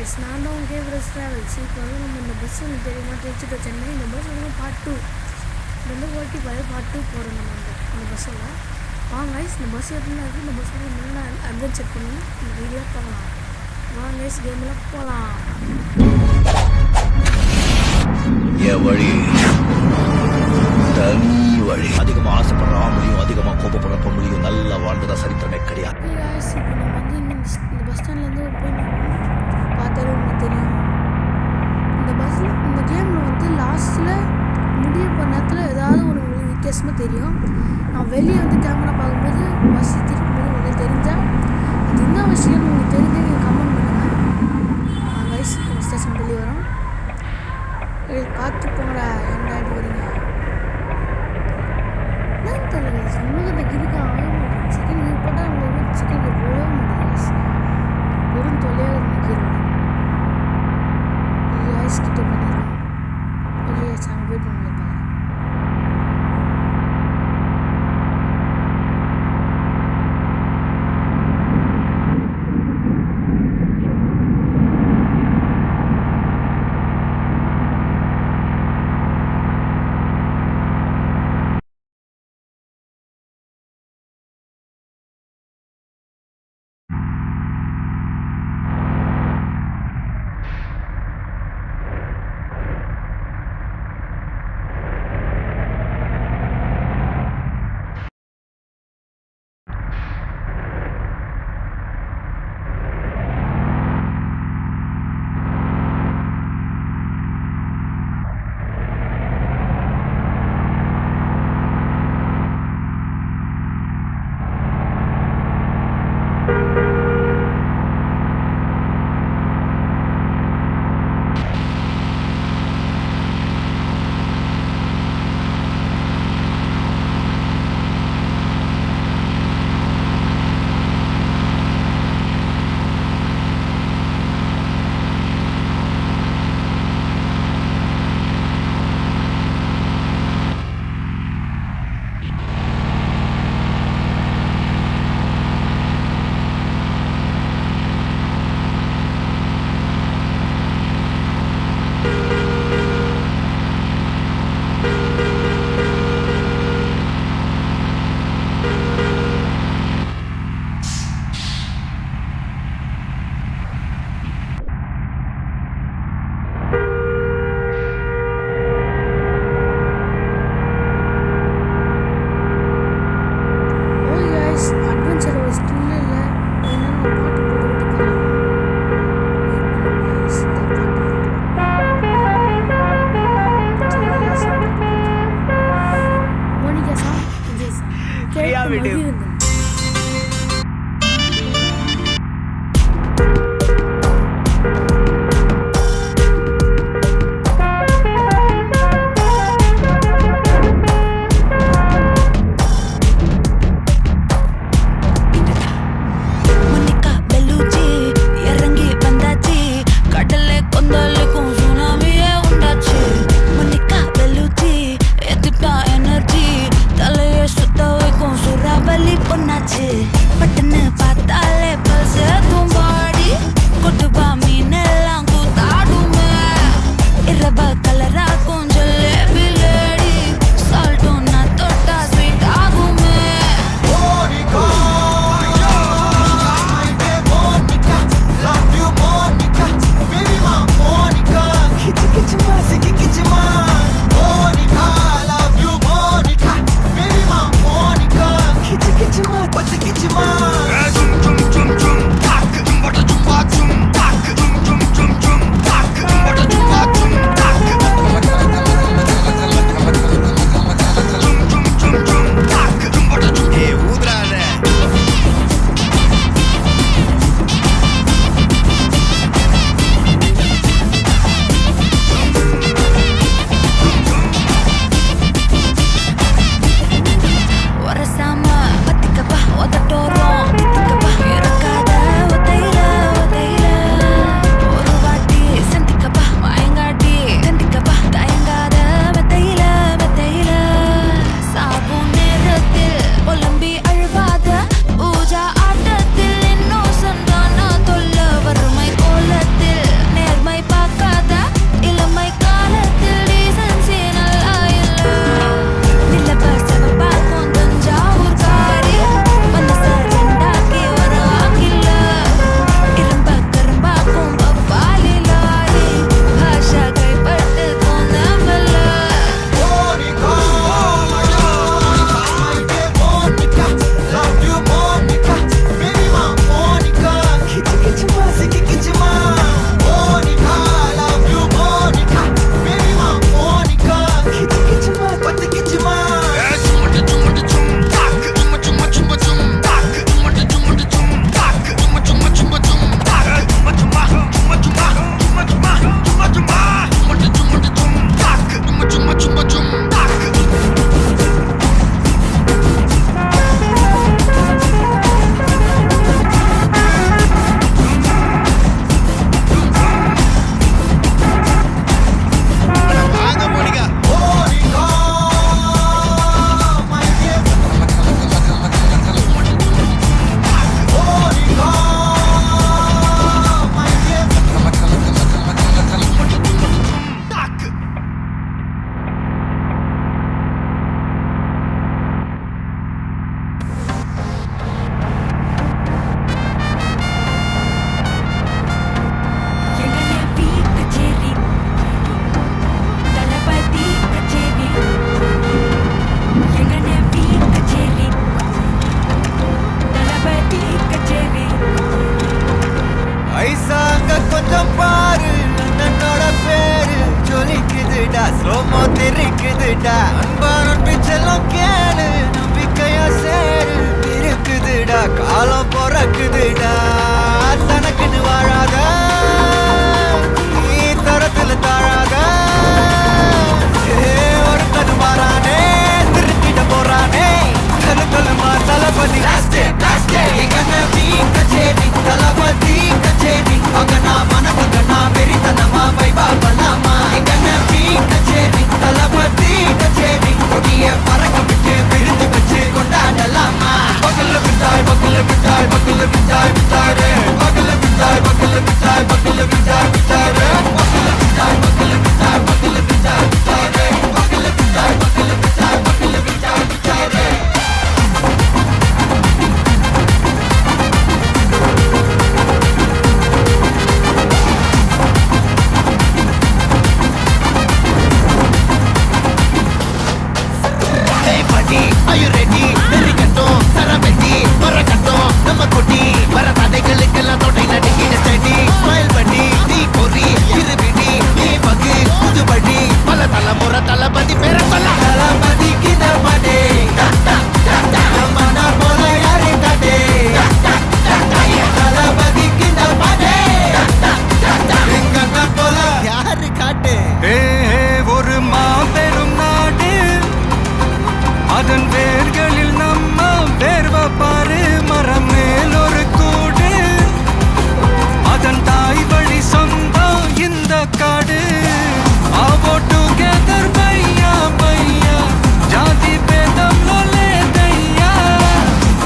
Guys, நான் தான் உங்கள் கேப்ரஸ் ட்ராவல்ஸ். இப்போ வந்து நம்ம இந்த பஸ் வந்து தெரியுமா திருச்சிட்டு சென்னை. இந்த பஸ் வந்து பார்ட் 2 வந்து ஓட்டி பார்ட் 2 போகிறோம் நம்ம இந்த பஸ்ஸில். வாங்க கைஸ், இந்த பஸ் எப்படின்னா இருக்குது, இந்த பஸ் வந்து நல்லா அட்வென்ச்சர் பண்ணி இந்த வீடியோ போகலாம். வாங்க கைஸ், கேமில் போகலாம். வழி தனி வழி. அதிகமாக ஆசைப்படுற ஆம்பளையும் அதிகமாக கோபப்படுற பொம்பளையும் நல்லா வாழ்ந்ததா சரித்திரமே கிடையாது. இப்போ நம்ம வந்து இந்த பஸ் ஸ்டாண்ட்லேருந்து போய் பார்த்தாலே உங்களுக்கு தெரியும். இந்த பஸ்ஸில் இந்த கேமில் வந்து லாஸ்ட்டில் முடிய போகிற நேரத்தில் ஏதாவது ஒரு உங்களுக்கு வித்தியாசமாக தெரியும். நான் வெளியே வந்து கேமரா பார்க்கும்போது பஸ் திரும்பும்போது உங்களுக்கு தெரிஞ்சால் அது என்ன விஷயம்னு உங்களுக்கு தெரிஞ்சு நீங்கள் கமெண்ட் பண்ணுங்கள். நாங்கள் ஐஸ் ஸ்டேஷன் வெளியே வரோம். பார்த்து போங்கடா, என்ன ஆகிட்டு வரீங்க என்னன்னு தெரியல. உங்களுக்கு அந்த கிரிக்கு ஆக மாட்டேங்குது. செகண்ட் கியர் போட்டால் உங்களுக்கு செகண்ட் கியர் போடவே மாட்டேங்குது. வெறும் தொல்லையாக நிற்கிறோம். ஐஸ் கிட்ட பண்ணிடுறோம். ஓகே, நாங்கள் வெயிட் பண்ணி பார்க்குறேன். கொஞ்சம் பாரு அண்ணனோட பேரு ஜொலிக்குதுடா ஸ்லோமோ தெரிக்குதுடா அன்பா நம்பிச்செல்லாம் கேளு நம்பிக்கையா சேரு இருக்குதுடா காலம் பிறக்குதுடா தனக்குன்னு வாழாத நீ தரத்துல தாழாத ஒரு கண்ணு மாறானே திருட்டிட போறானே கலுமா தளபதி கச்சேரி தளபதி கச்சேரி அங்கனா மனசங்கனா வெறித்தனமா வைபா பண்ணாமா கச்சேரி தளபதி கச்சேரி கொடிய பறக்க விட்டு விருந்து வச்சு கொண்டாடலாமா பக்கல்ல விட்டாய் பக்கல்ல விட்டாய் பக்கல்ல விட்டாய் விட்டாரு பக்கல்ல விட்டாய் பக்கல்ல விட்டாய் பக்கல்ல விட்டாய் விட்டாரு பக்கல்ல விட்டாய் பக்கல்ல விட்டாய் பக்கல்ல விட்டாய் விட்டாரு பக்கல்ல விட்டாய் பக்கல்ல விட்டாய் பக்கல்ல விட்டாய் விட்டாரு Are you ready? நெருக்கட்டும் சரவெட்டி மரக்கட்டும் நம்ம கொட்டி வர தடைகளுக்கெல்லாம் தொடை நடுங்கிட ஸ்டடி ஸ்மைல் பண்ணி நீ பொறி இருவிடி நீ பகு புதுபடி பல தலைமுறை தளபதி பேர சொல்ல தளபதிக்கு தப்படே மன போல யாரு காட்டே தளபதிக்கு தப்படே எங்க போல யாரு காட்டு ஒரு மாபெரும் நாடு அதன் வேர்களில் நம்ம வேர்வ பாரு மரம் மேல் ஒரு கூடு அதன் தாய் வழி சொந்தம் இந்த காடு ஆவோ டுகெதர் பையா பையா ஜாதி பேதம் லோலே தையா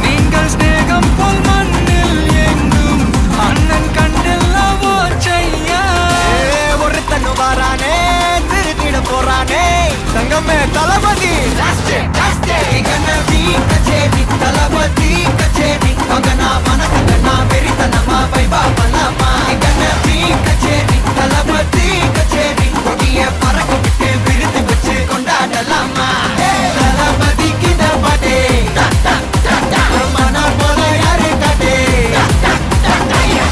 நீங்கள் ஸ்நேகம் போல் மண்ணில் எங்கும் அண்ணன் கண்டெல்லவோ செய்யா ஒரு தன்னு வாரானே திருத்திட போறானே தங்கமே தளபதி கச்சேரி தளபதி கச்சேரி மகனா மனசங்கனா வெறித்தனமா வைபா பண்ணாமா கச்சேரி தளபதி கச்சேரி கொடிய பறக்க விட்டு விருந்து வச்சு கொண்டாடலாமா தளபதிக்கு தப்படே மன போல யாரு காட்டே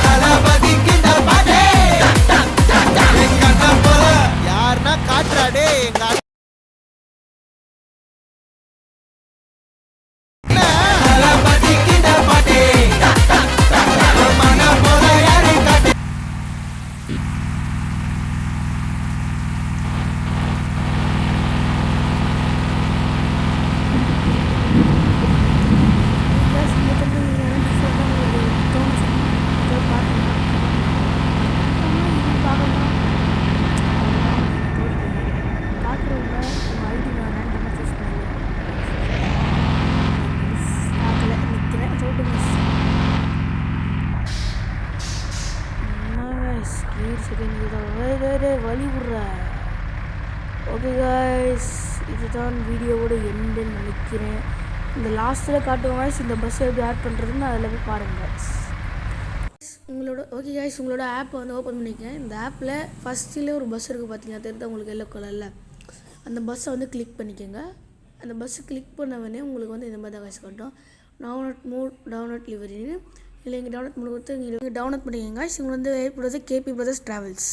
தளபதிக்கு தப்படே எங்க போல யாருன்னா காட்டுறாடே எங்க வழி விடுற. ஓகே காய்ஸ், இதுதான் வீடியோவோட எண்டுன்னு நினைக்கிறேன். இந்த லாஸ்ட்டில் காட்டுவோம் guys, இந்த பஸ்ஸை எப்படி ஆட் பண்ணுறதுன்னு அதில் போய் பாருங்கள் உங்களோட. ஓகே காய்ஸ், உங்களோட ஆப்பை வந்து ஓப்பன் பண்ணிக்கேன். இந்த ஆப்பில் ஃபஸ்ட்டில் ஒரு பஸ் இருக்குது பார்த்தீங்கன்னா, தெரியுது உங்களுக்கு எல்லோ கலரில். அந்த பஸ்ஸை வந்து கிளிக் பண்ணிக்கோங்க. அந்த பஸ்ஸை கிளிக் பண்ண உடனே உங்களுக்கு வந்து இந்த மாதிரி தான் காய்ஸ் காட்டும். டவுன்லோட் லிவரின்னு இல்லை இங்கே டவுன்லோட் பண்ணி கொடுத்து நீங்கள் டவுன்லோட் பண்ணிக்கோங்க. இவங்க வந்து ஏற்படுறது கேபி பிரதர்ஸ் ட்ராவல்ஸ்.